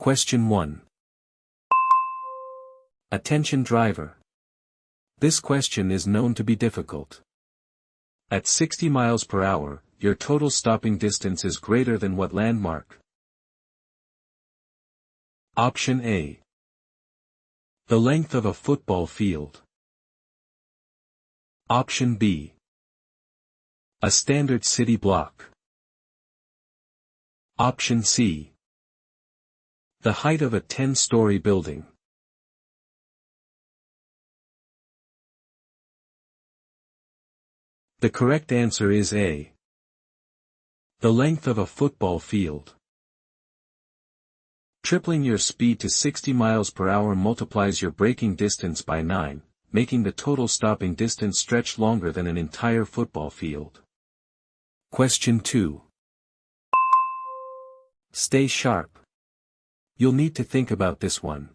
Question 1. Attention driver. This question is known to be difficult. At 60 miles per hour, your total stopping distance is greater than what landmark? Option A. The length of a football field. Option B. A standard city block. Option C. The height of a 10-story building. The correct answer is A. The length of a football field. Tripling your speed to 60 miles per hour multiplies your braking distance by 9, making the total stopping distance stretch longer than an entire football field. Question 2. Stay sharp. You'll need to think about this one.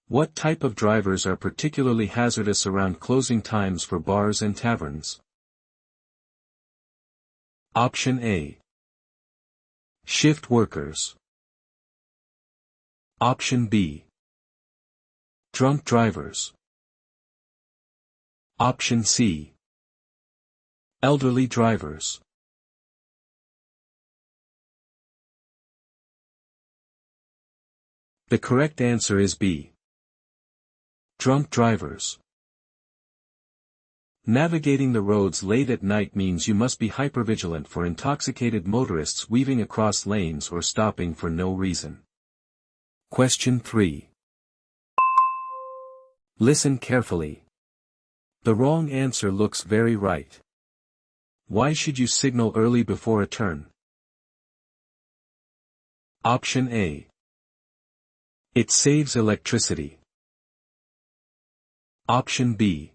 What type of drivers are particularly hazardous around closing times for bars and taverns? Option A. Shift workers. Option B. Drunk drivers. Option C. Elderly drivers. The correct answer is B. Drunk drivers. Navigating the roads late at night means you must be hypervigilant for intoxicated motorists weaving across lanes or stopping for no reason. Question 3. Listen carefully. The wrong answer looks very right. Why should you signal early before a turn? Option A. It saves electricity. Option B.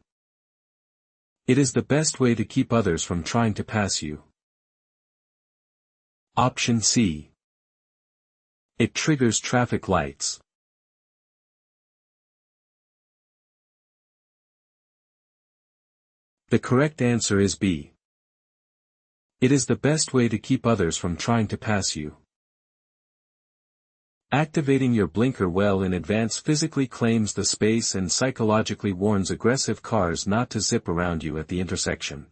It is the best way to keep others from trying to pass you. Option C. It triggers traffic lights. The correct answer is B. It is the best way to keep others from trying to pass you. Activating your blinker well in advance physically claims the space and psychologically warns aggressive cars not to zip around you at the intersection.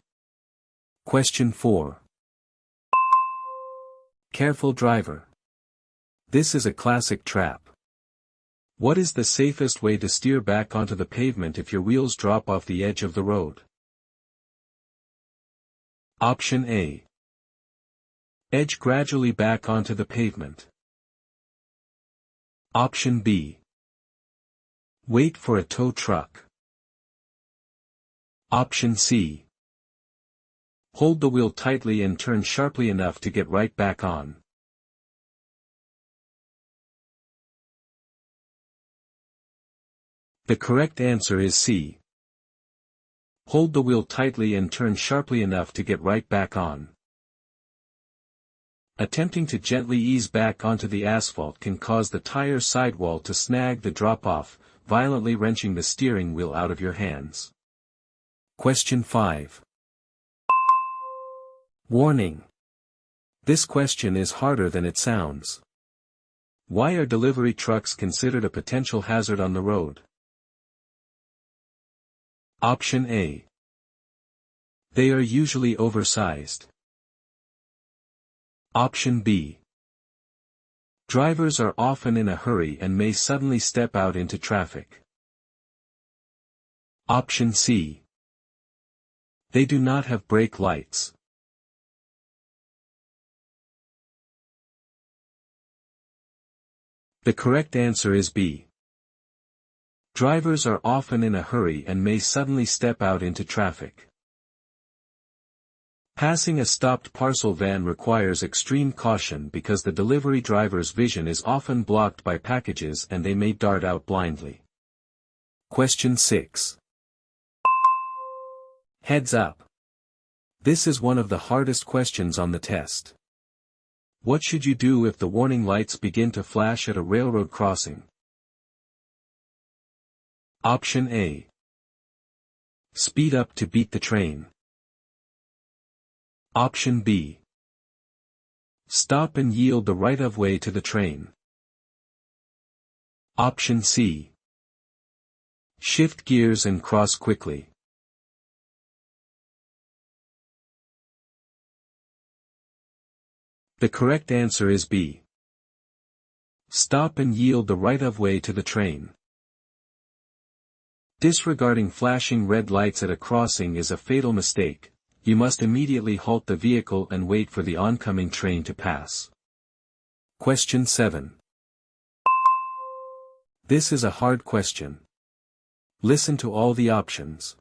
Question 4. Careful driver. This is a classic trap. What is the safest way to steer back onto the pavement if your wheels drop off the edge of the road? Option A. Edge gradually back onto the pavement. Option B. Wait for a tow truck. Option C. Hold the wheel tightly and turn sharply enough to get right back on. The correct answer is C. Hold the wheel tightly and turn sharply enough to get right back on. Attempting to gently ease back onto the asphalt can cause the tire sidewall to snag the drop-off, violently wrenching the steering wheel out of your hands. Question 5. Warning. This question is harder than it sounds. Why are delivery trucks considered a potential hazard on the road? Option A. They are usually oversized. Option B. Drivers are often in a hurry and may suddenly step out into traffic. Option C. They do not have brake lights. The correct answer is B. Drivers are often in a hurry and may suddenly step out into traffic. Passing a stopped parcel van requires extreme caution because the delivery driver's vision is often blocked by packages and they may dart out blindly. Question 6. Heads up. This is one of the hardest questions on the test. What should you do if the warning lights begin to flash at a railroad crossing? Option A. Speed up to beat the train. Option B. Stop and yield the right-of-way to the train. Option C. Shift gears and cross quickly. The correct answer is B. Stop and yield the right-of-way to the train. Disregarding flashing red lights at a crossing is a fatal mistake. You must immediately halt the vehicle and wait for the oncoming train to pass. Question 7. This is a hard question. Listen to all the options.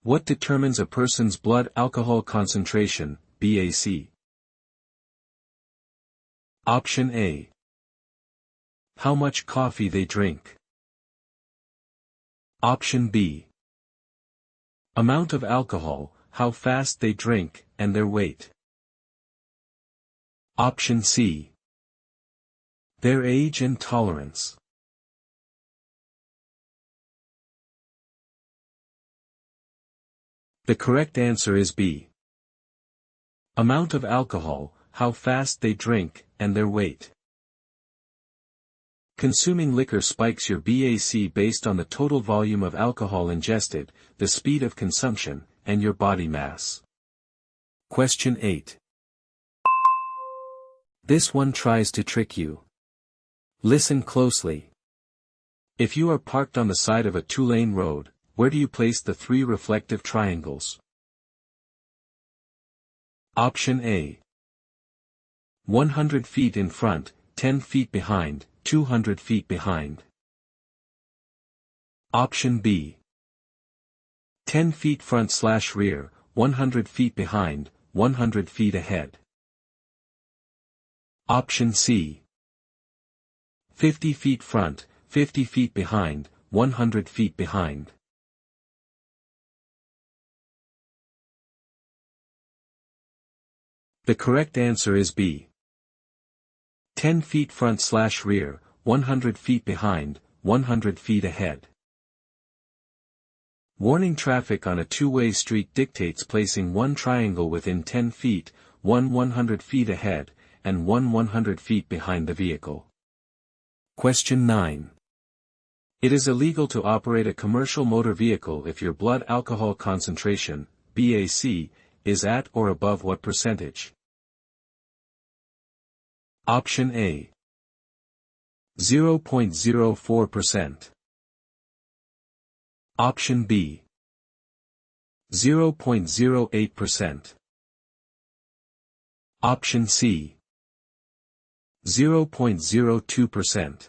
What determines a person's blood alcohol concentration, BAC? Option A. How much coffee they drink. Option B. Amount of alcohol, how fast they drink, and their weight. Option C. Their age and tolerance. The correct answer is B. Amount of alcohol, how fast they drink, and their weight. Consuming liquor spikes your BAC based on the total volume of alcohol ingested, the speed of consumption, and your body mass. Question 8. This one tries to trick you. Listen closely. If you are parked on the side of a two-lane road, where do you place the three reflective triangles? Option A. 100 feet in front, 10 feet behind, 200 feet behind. Option B. 10 feet front/rear, 100 feet behind, 100 feet ahead. Option C. 50 feet front, 50 feet behind, 100 feet behind. The correct answer is B. 10 feet front/rear, 100 feet behind, 100 feet ahead. Warning: traffic on a two-way street dictates placing one triangle within 10 feet, one 100 feet ahead, and one 100 feet behind the vehicle. Question 9. It is illegal to operate a commercial motor vehicle if your blood alcohol concentration, BAC, is at or above what percentage? Option A. 0.04%. Option B. 0.08%. Option C. 0.02%.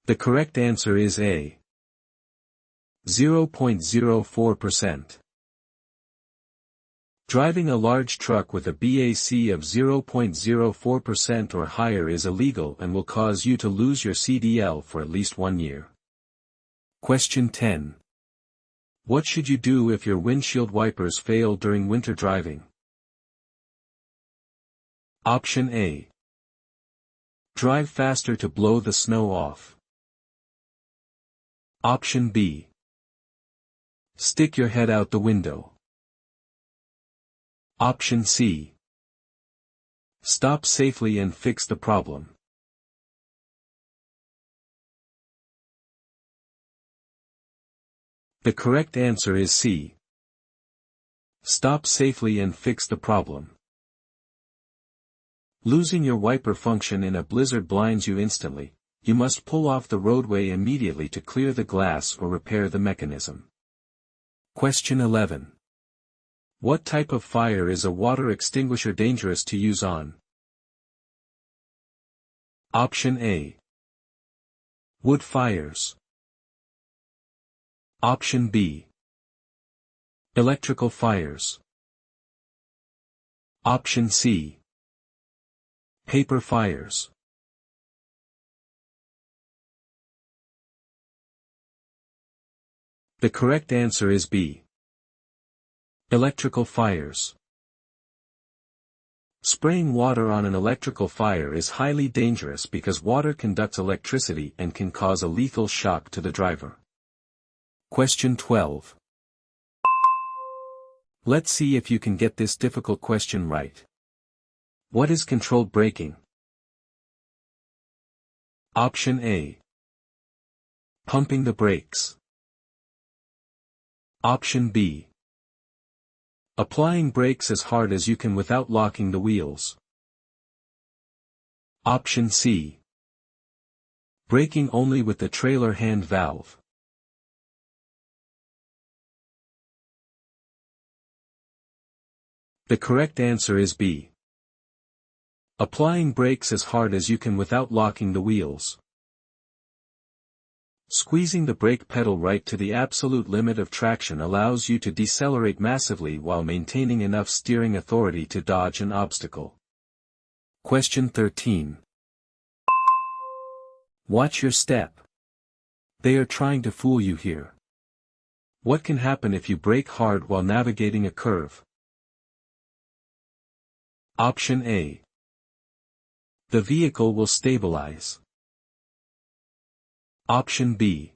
The correct answer is A. 0.04%. Driving a large truck with a BAC of 0.04% or higher is illegal and will cause you to lose your CDL for at least 1 year. Question 10. What should you do if your windshield wipers fail during winter driving? Option A. Drive faster to blow the snow off. Option B. Stick your head out the window. Option C. Stop safely and fix the problem. The correct answer is C. Stop safely and fix the problem. Losing your wiper function in a blizzard blinds you instantly. You must pull off the roadway immediately to clear the glass or repair the mechanism. Question 11. What type of fire is a water extinguisher dangerous to use on? Option A. Wood fires. Option B. Electrical fires. Option C. Paper fires. The correct answer is B. Electrical fires. Spraying water on an electrical fire is highly dangerous because water conducts electricity and can cause a lethal shock to the driver. Question 12. Let's see if you can get this difficult question right. What is controlled braking? Option A. Pumping the brakes. Option B. Applying brakes as hard as you can without locking the wheels. Option C. Braking only with the trailer hand valve. The correct answer is B. Applying brakes as hard as you can without locking the wheels. Squeezing the brake pedal right to the absolute limit of traction allows you to decelerate massively while maintaining enough steering authority to dodge an obstacle. Question 13. Watch your step. They are trying to fool you here. What can happen if you brake hard while navigating a curve? Option A. The vehicle will stabilize. Option B.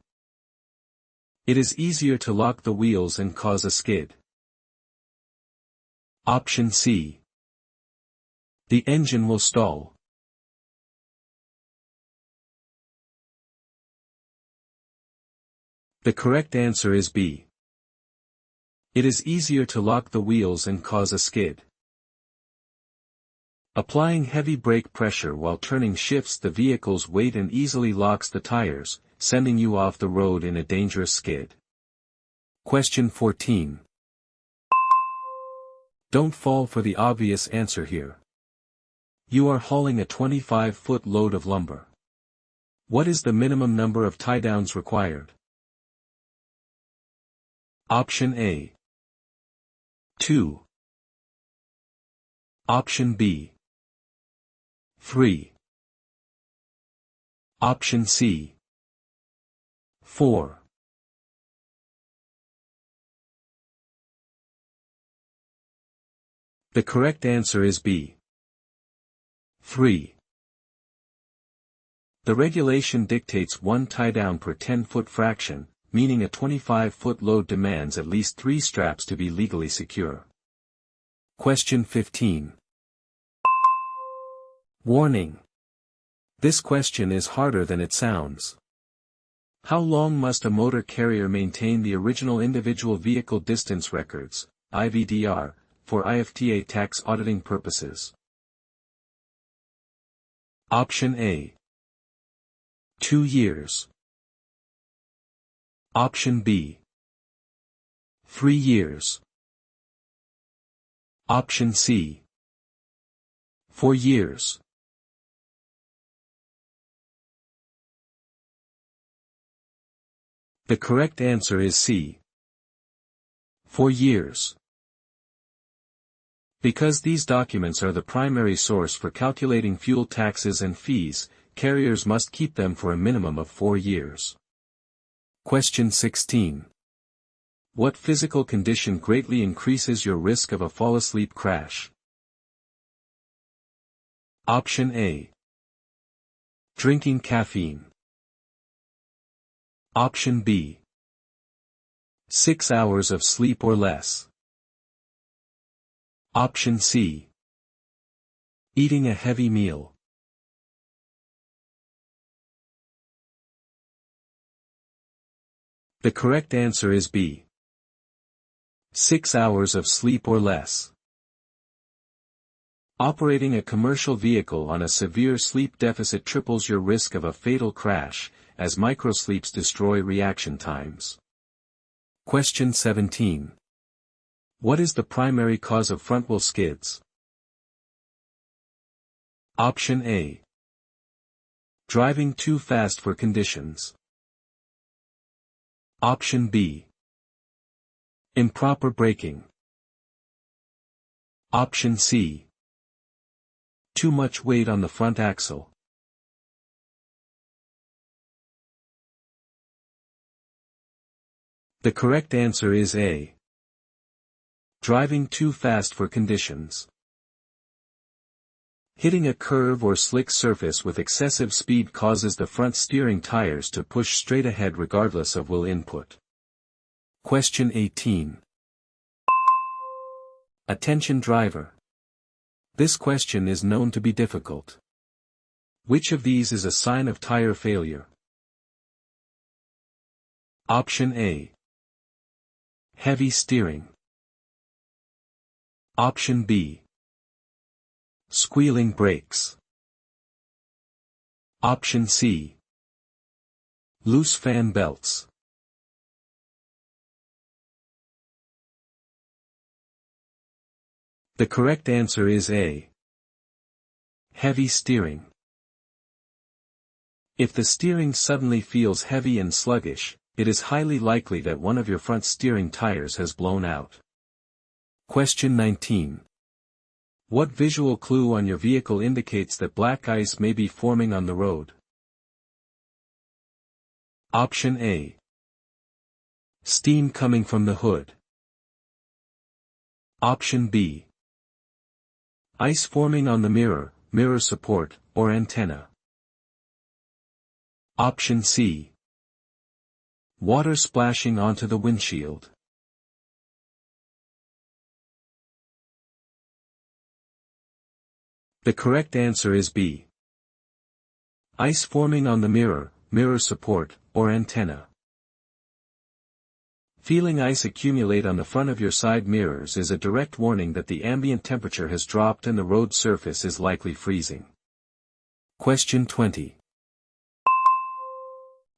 It is easier to lock the wheels and cause a skid. Option C. The engine will stall. The correct answer is B. It is easier to lock the wheels and cause a skid. Applying heavy brake pressure while turning shifts the vehicle's weight and easily locks the tires, sending you off the road in a dangerous skid. Question 14. Don't fall for the obvious answer here. You are hauling a 25-foot load of lumber. What is the minimum number of tie-downs required? Option A. 2. Option B. 3. Option C. 4. The correct answer is B. 3. The regulation dictates 1 tie-down per 10-foot fraction, meaning a 25-foot load demands at least 3 straps to be legally secure. Question 15. Warning. This question is harder than it sounds. How long must a motor carrier maintain the original individual vehicle distance records, IVDR, for IFTA tax auditing purposes? Option A. 2 years. Option B. 3 years. Option C. 4 years. The correct answer is C. 4 years. Because these documents are the primary source for calculating fuel taxes and fees, carriers must keep them for a minimum of 4 years. Question 16. What physical condition greatly increases your risk of a fall-asleep crash? Option A. Drinking caffeine. Option B. 6 hours of sleep or less. Option C. Eating a heavy meal. The correct answer is B. 6 hours of sleep or less. Operating a commercial vehicle on a severe sleep deficit triples your risk of a fatal crash, as microsleeps destroy reaction times. Question 17. What is the primary cause of front-wheel skids? Option A. Driving too fast for conditions. Option B. Improper braking. Option C. Too much weight on the front axle. The correct answer is A. Driving too fast for conditions. Hitting a curve or slick surface with excessive speed causes the front steering tires to push straight ahead regardless of wheel input. Question 18. Attention driver. This question is known to be difficult. Which of these is a sign of tire failure? Option A. Heavy steering. Option B. Squealing brakes. Option C. Loose fan belts. The correct answer is A. Heavy steering. If the steering suddenly feels heavy and sluggish, it is highly likely that one of your front steering tires has blown out. Question 19. What visual clue on your vehicle indicates that black ice may be forming on the road? Option A. Steam coming from the hood. Option B. Ice forming on the mirror, mirror support, or antenna. Option C. Water splashing onto the windshield. The correct answer is B. Ice forming on the mirror, mirror support, or antenna. Feeling ice accumulate on the front of your side mirrors is a direct warning that the ambient temperature has dropped and the road surface is likely freezing. Question 20.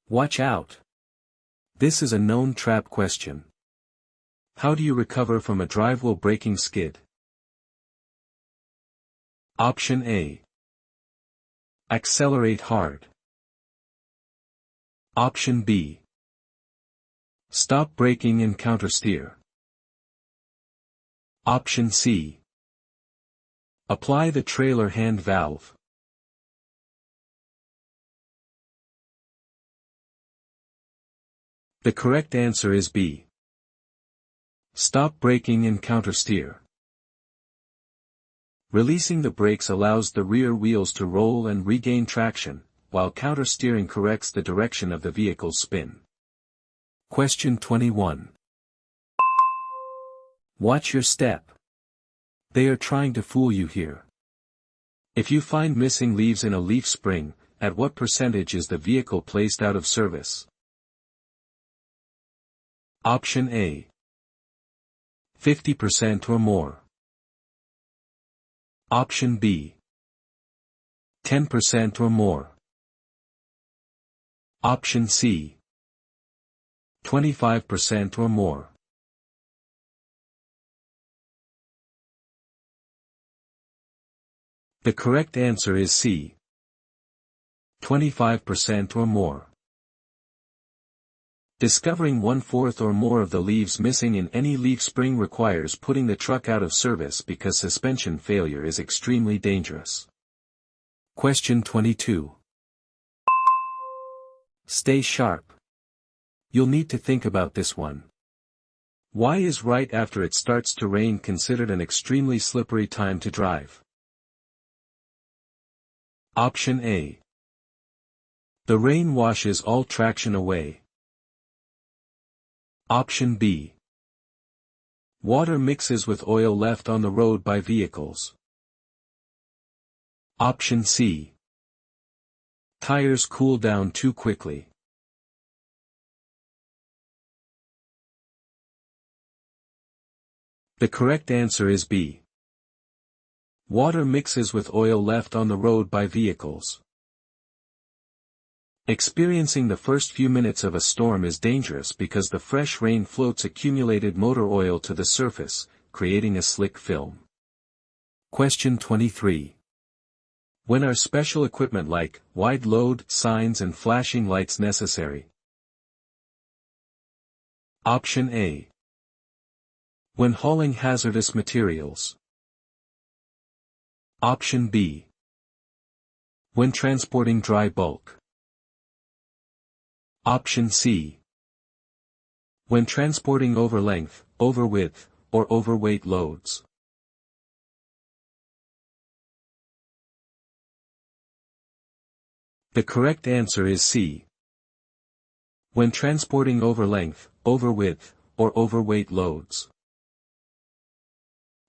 Watch out! This is a known trap question. How do you recover from a drivewheel braking skid? Option A. Accelerate hard. Option B. Stop braking and countersteer. Option C. Apply the trailer hand valve. The correct answer is B. Stop braking and countersteer. Releasing the brakes allows the rear wheels to roll and regain traction, while countersteering corrects the direction of the vehicle's spin. Question 21. Watch your step. They are trying to fool you here. If you find missing leaves in a leaf spring, at what percentage is the vehicle placed out of service? Option A. 50% or more. Option B. 10% or more. Option C. 25% or more. The correct answer is C. 25% or more. Discovering 1/4 or more of the leaves missing in any leaf spring requires putting the truck out of service because suspension failure is extremely dangerous. Question 22. Stay sharp. You'll need to think about this one. Why is right after it starts to rain considered an extremely slippery time to drive? Option A. The rain washes all traction away. Option B. Water mixes with oil left on the road by vehicles. Option C. Tires cool down too quickly. The correct answer is B. Water mixes with oil left on the road by vehicles. Experiencing the first few minutes of a storm is dangerous because the fresh rain floats accumulated motor oil to the surface, creating a slick film. Question 23. When are special equipment like wide load signs and flashing lights necessary? Option A. When hauling hazardous materials. Option B. When transporting dry bulk. Option C. When transporting over-length, over-width, or overweight loads. The correct answer is C. When transporting over-length, over-width, or overweight loads.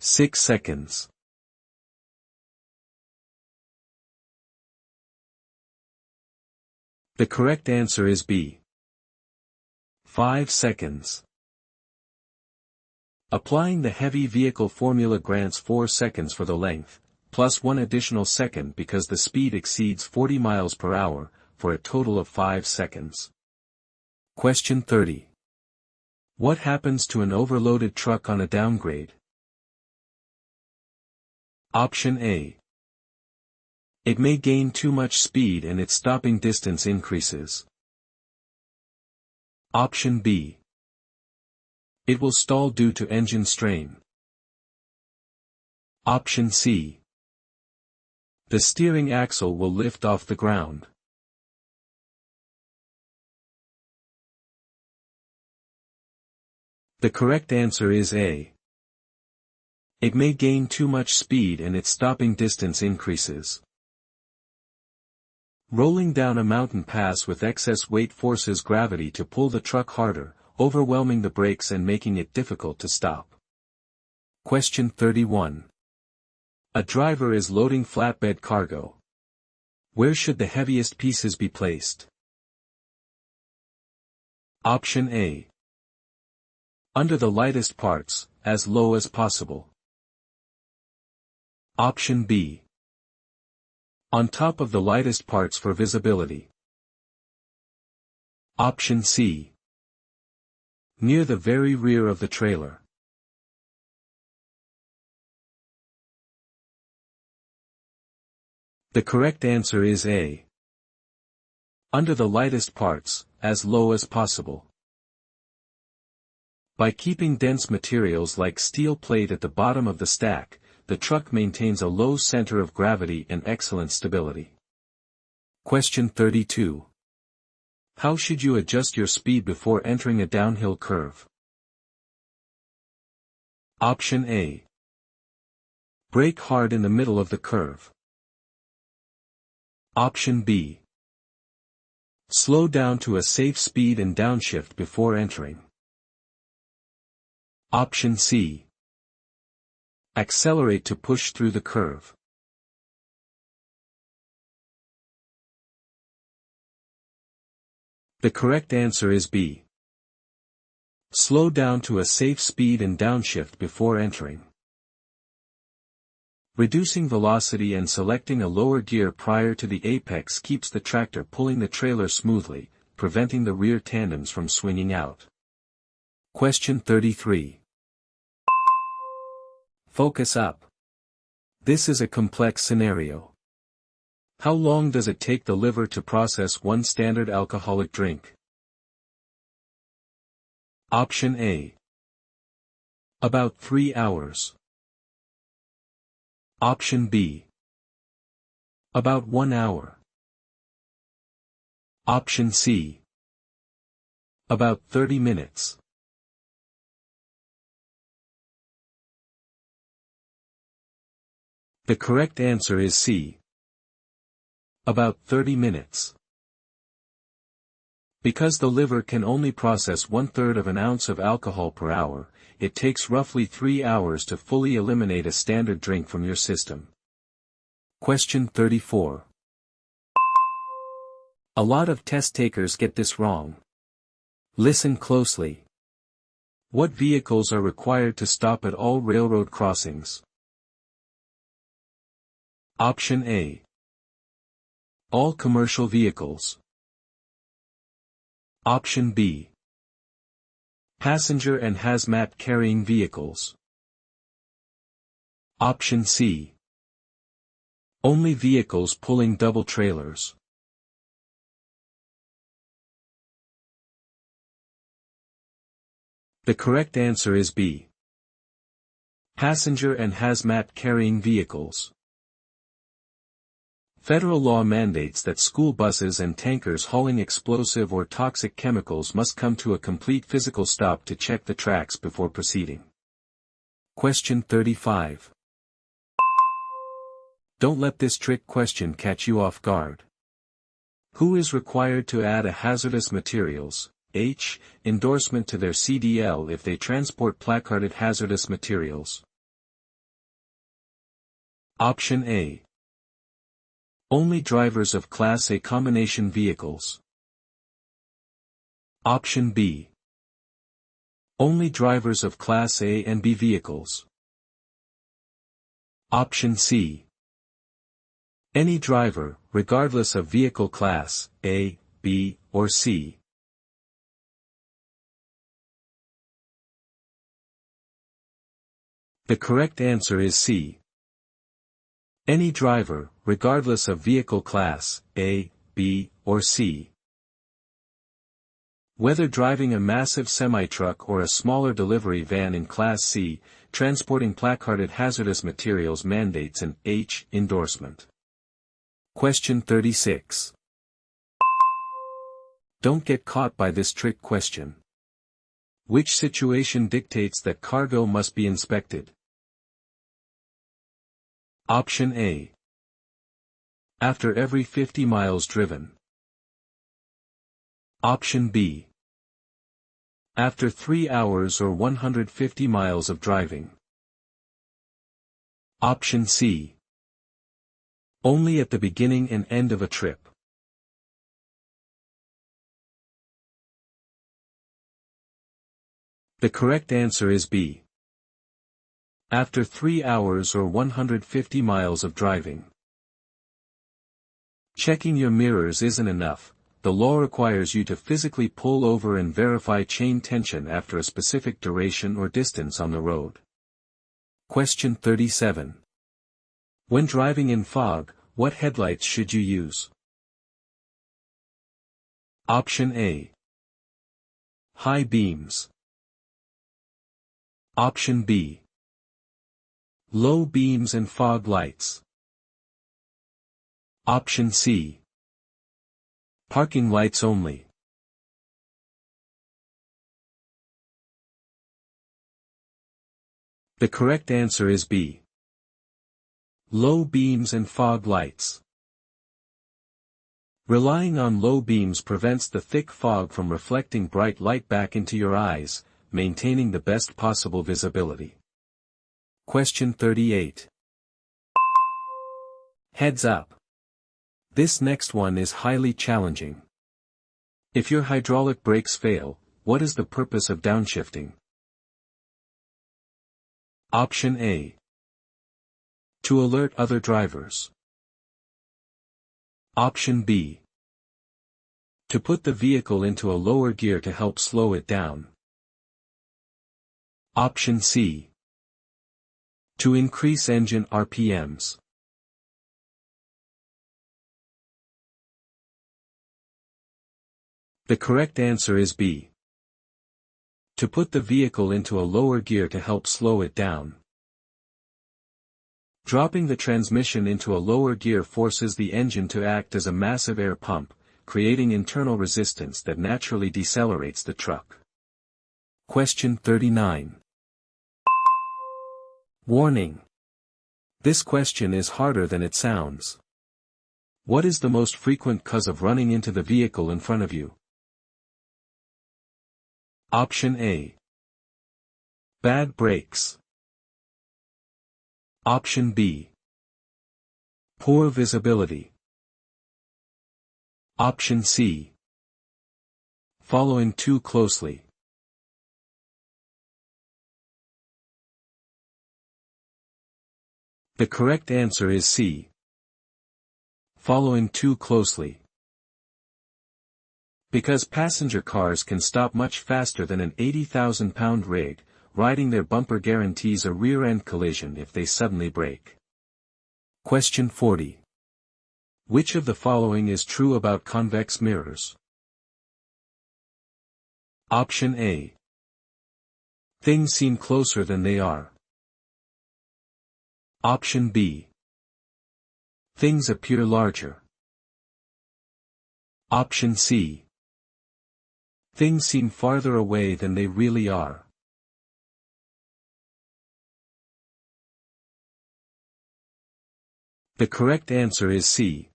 6 seconds. The correct answer is B. 5 seconds. Applying the heavy vehicle formula grants 4 seconds for the length, plus 1 additional second because the speed exceeds 40 miles per hour, for a total of 5 seconds. Question 30. What happens to an overloaded truck on a downgrade? Option A. It may gain too much speed and its stopping distance increases. Option B. It will stall due to engine strain. Option C. The steering axle will lift off the ground. The correct answer is A. It may gain too much speed and its stopping distance increases. Rolling down a mountain pass with excess weight forces gravity to pull the truck harder, overwhelming the brakes and making it difficult to stop. Question 31. A driver is loading flatbed cargo. Where should the heaviest pieces be placed? Option A. Under the lightest parts, as low as possible. Option B. On top of the lightest parts for visibility. Option C. Near the very rear of the trailer. The correct answer is A. Under the lightest parts, as low as possible. By keeping dense materials like steel plate at the bottom of the stack, the truck maintains a low center of gravity and excellent stability. Question 32. How should you adjust your speed before entering a downhill curve? Option A. Brake hard in the middle of the curve. Option B. Slow down to a safe speed and downshift before entering. Option C. Accelerate to push through the curve. The correct answer is B. Slow down to a safe speed and downshift before entering. Reducing velocity and selecting a lower gear prior to the apex keeps the tractor pulling the trailer smoothly, preventing the rear tandems from swinging out. Question 33. Focus up. This is a complex scenario. How long does it take the liver to process one standard alcoholic drink? Option A. About 3 hours. Option B. About 1 hour. Option C. About 30 minutes. The correct answer is C. About 30 minutes. Because the liver can only process 1/3 of an ounce of alcohol per hour, it takes roughly 3 hours to fully eliminate a standard drink from your system. Question 34. A lot of test takers get this wrong. Listen closely. What vehicles are required to stop at all railroad crossings? Option A. All commercial vehicles. Option B. Passenger and hazmat carrying vehicles. Option C. Only vehicles pulling double trailers. The correct answer is B. Passenger and hazmat carrying vehicles. Federal law mandates that school buses and tankers hauling explosive or toxic chemicals must come to a complete physical stop to check the tracks before proceeding. Question 35. Don't let this trick question catch you off guard. Who is required to add a hazardous materials endorsement to their CDL if they transport placarded hazardous materials? Option A. Only drivers of Class A combination vehicles. Option B. Only drivers of Class A and B vehicles. Option C. Any driver, regardless of vehicle class, A, B, or C. The correct answer is C. Any driver, regardless of vehicle class, A, B, or C. Whether driving a massive semi-truck or a smaller delivery van in Class C, transporting placarded hazardous materials mandates an H endorsement. Question 36. Don't get caught by this trick question. Which situation dictates that cargo must be inspected? Option A. After every 50 miles driven. Option B. After 3 hours or 150 miles of driving. Option C. Only at the beginning and end of a trip. The correct answer is B. After 3 hours or 150 miles of driving. Checking your mirrors isn't enough. The law requires you to physically pull over and verify chain tension after a specific duration or distance on the road. Question 37. When driving in fog, what headlights should you use? Option A. High beams. Option B. Low beams and fog lights. Option C. Parking lights only. The correct answer is B. Low beams and fog lights. Relying on low beams prevents the thick fog from reflecting bright light back into your eyes, maintaining the best possible visibility. Question 38. Heads up. This next one is highly challenging. If your hydraulic brakes fail, what is the purpose of downshifting? Option A. To alert other drivers. Option B. To put the vehicle into a lower gear to help slow it down. Option C. To increase engine RPMs. The correct answer is B. To put the vehicle into a lower gear to help slow it down. Dropping the transmission into a lower gear forces the engine to act as a massive air pump, creating internal resistance that naturally decelerates the truck. Question 39. Warning. This question is harder than it sounds. What is the most frequent cause of running into the vehicle in front of you? Option A. Bad brakes. Option B. Poor visibility. Option C. Following too closely. The correct answer is C. Following too closely. Because passenger cars can stop much faster than an 80,000-pound rig, riding their bumper guarantees a rear-end collision if they suddenly brake. Question 40. Which of the following is true about convex mirrors? Option A. Things seem closer than they are. Option B. Things appear larger. Option C. Things seem farther away than they really are. The correct answer is C.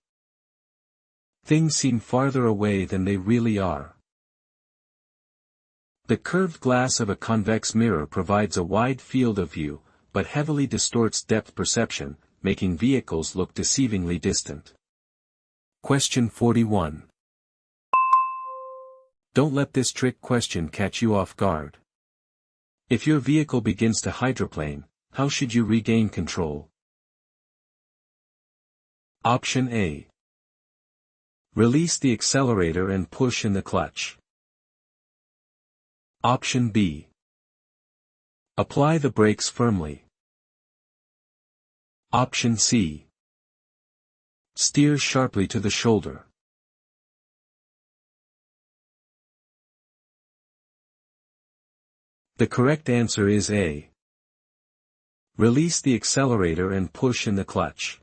Things seem farther away than they really are. The curved glass of a convex mirror provides a wide field of view, but heavily distorts depth perception, making vehicles look deceivingly distant. Question 41. Don't let this trick question catch you off guard. If your vehicle begins to hydroplane, how should you regain control? Option A. Release the accelerator and push in the clutch. Option B. Apply the brakes firmly. Option C. Steer sharply to the shoulder. The correct answer is A. Release the accelerator and push in the clutch.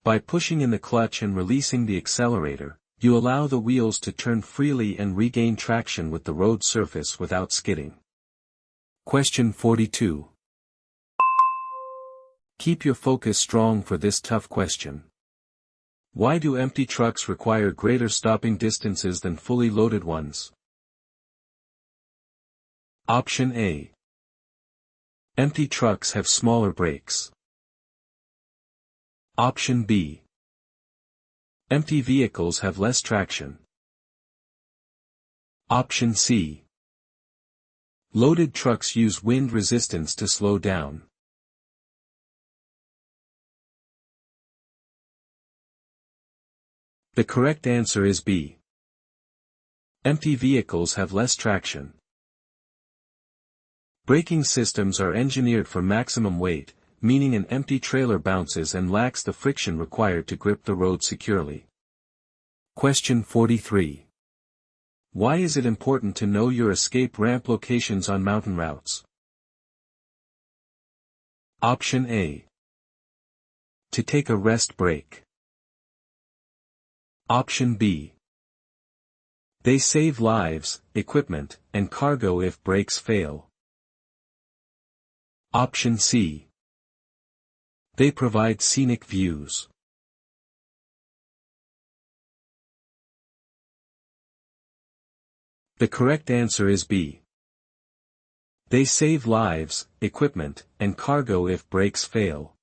By pushing in the clutch and releasing the accelerator, you allow the wheels to turn freely and regain traction with the road surface without skidding. Question 42. Keep your focus strong for this tough question. Why do empty trucks require greater stopping distances than fully loaded ones? Option A. Empty trucks have smaller brakes. Option B. Empty vehicles have less traction. Option C. Loaded trucks use wind resistance to slow down. The correct answer is B. Empty vehicles have less traction. Braking systems are engineered for maximum weight, meaning an empty trailer bounces and lacks the friction required to grip the road securely. Question 43. Why is it important to know your escape ramp locations on mountain routes? Option A. To take a rest break. Option B. They save lives, equipment, and cargo if brakes fail. Option C. They provide scenic views. The correct answer is B. They save lives, equipment, and cargo if brakes fail.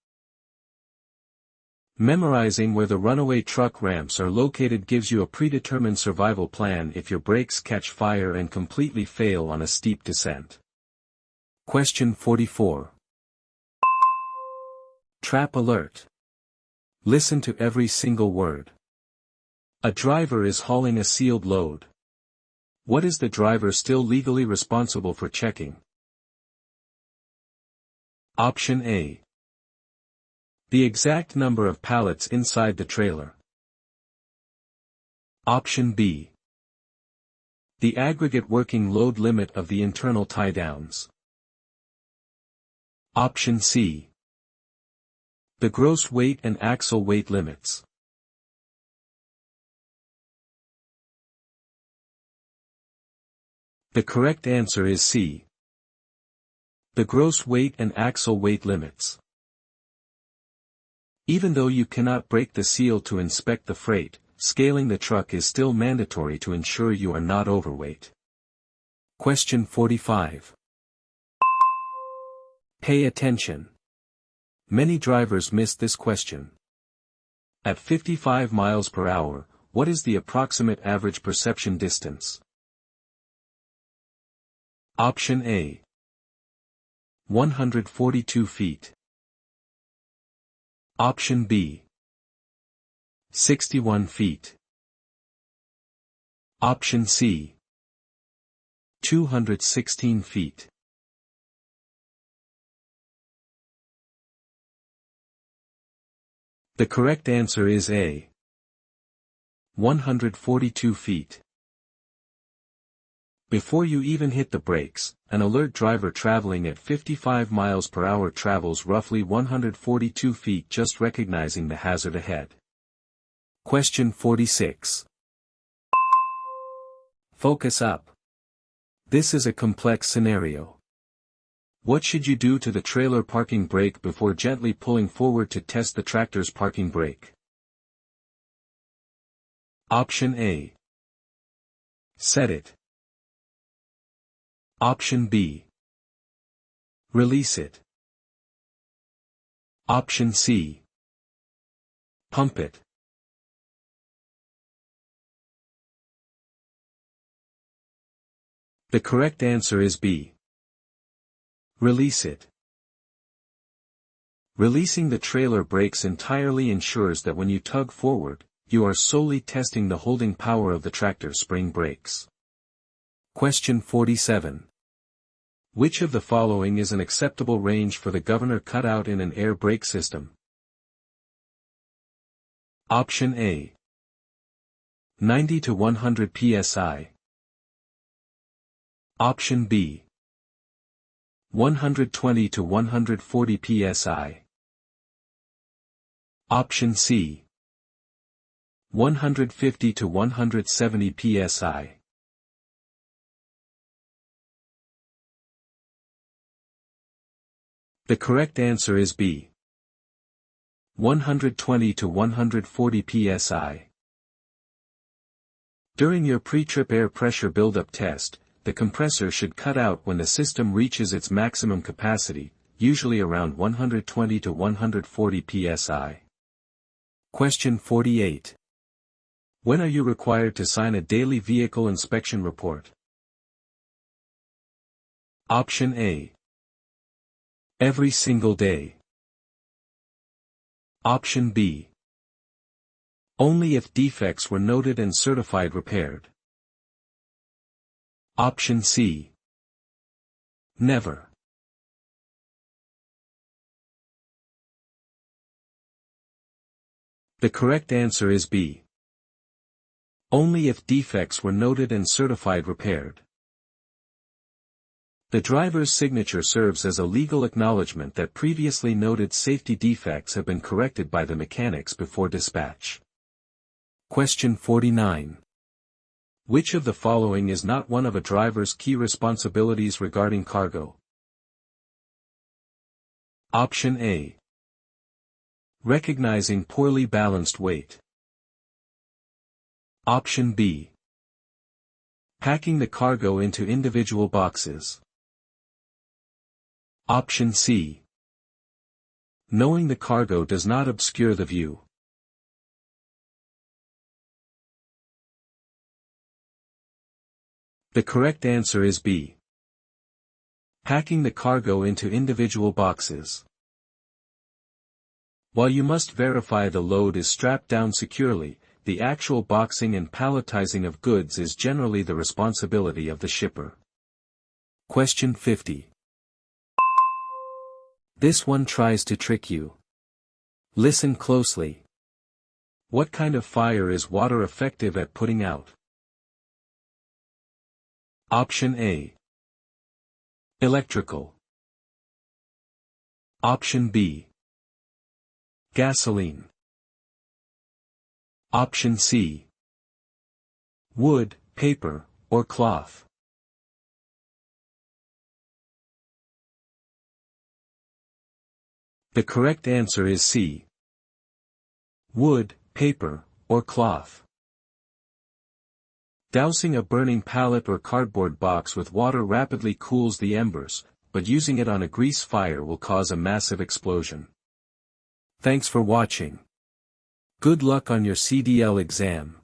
Memorizing where the runaway truck ramps are located gives you a predetermined survival plan if your brakes catch fire and completely fail on a steep descent. Question 44. Trap alert. Listen to every single word. A driver is hauling a sealed load. What is the driver still legally responsible for checking? Option A. The exact number of pallets inside the trailer. Option B. The aggregate working load limit of the internal tie-downs. Option C. The gross weight and axle weight limits. The correct answer is C. The gross weight and axle weight limits. Even though you cannot break the seal to inspect the freight, scaling the truck is still mandatory to ensure you are not overweight. Question 45. Pay attention. Many drivers miss this question. At 55 miles per hour, what is the approximate average perception distance? Option A. 142 feet. Option B. 61 feet. Option C. 216 feet. The correct answer is A. 142 feet. Before you even hit the brakes, an alert driver traveling at 55 miles per hour travels roughly 142 feet just recognizing the hazard ahead. Question 46. Focus up. This is a complex scenario. What should you do to the trailer parking brake before gently pulling forward to test the tractor's parking brake? Option A. Set it. Option B. Release it. Option C. Pump it. The correct answer is B. Release it. Releasing the trailer brakes entirely ensures that when you tug forward, you are solely testing the holding power of the tractor spring brakes. Question 47. Which of the following is an acceptable range for the governor cutout in an air brake system? Option A. 90 to 100 psi. Option B. 120 to 140 psi. Option C. 150 to 170 psi. The correct answer is B. 120 to 140 psi. During your pre-trip air pressure buildup test, the compressor should cut out when the system reaches its maximum capacity, usually around 120 to 140 psi. Question 48. When are you required to sign a daily vehicle inspection report? Option A. Every single day. Option B. Only if defects were noted and certified repaired. Option C. Never. The correct answer is B. Only if defects were noted and certified repaired. The driver's signature serves as a legal acknowledgement that previously noted safety defects have been corrected by the mechanics before dispatch. Question 49. Which of the following is not one of a driver's key responsibilities regarding cargo? Option A. Recognizing poorly balanced weight. Option B. Packing the cargo into individual boxes. Option C. Knowing the cargo does not obscure the view. The correct answer is B. Packing the cargo into individual boxes. While you must verify the load is strapped down securely, the actual boxing and palletizing of goods is generally the responsibility of the shipper. Question 50. This one tries to trick you. Listen closely. What kind of fire is water effective at putting out? Option A. Electrical. Option B. Gasoline. Option C. Wood, paper, or cloth. The correct answer is C. Wood, paper, or cloth. Dousing a burning pallet or cardboard box with water rapidly cools the embers, but using it on a grease fire will cause a massive explosion. Thanks for watching. Good luck on your CDL exam.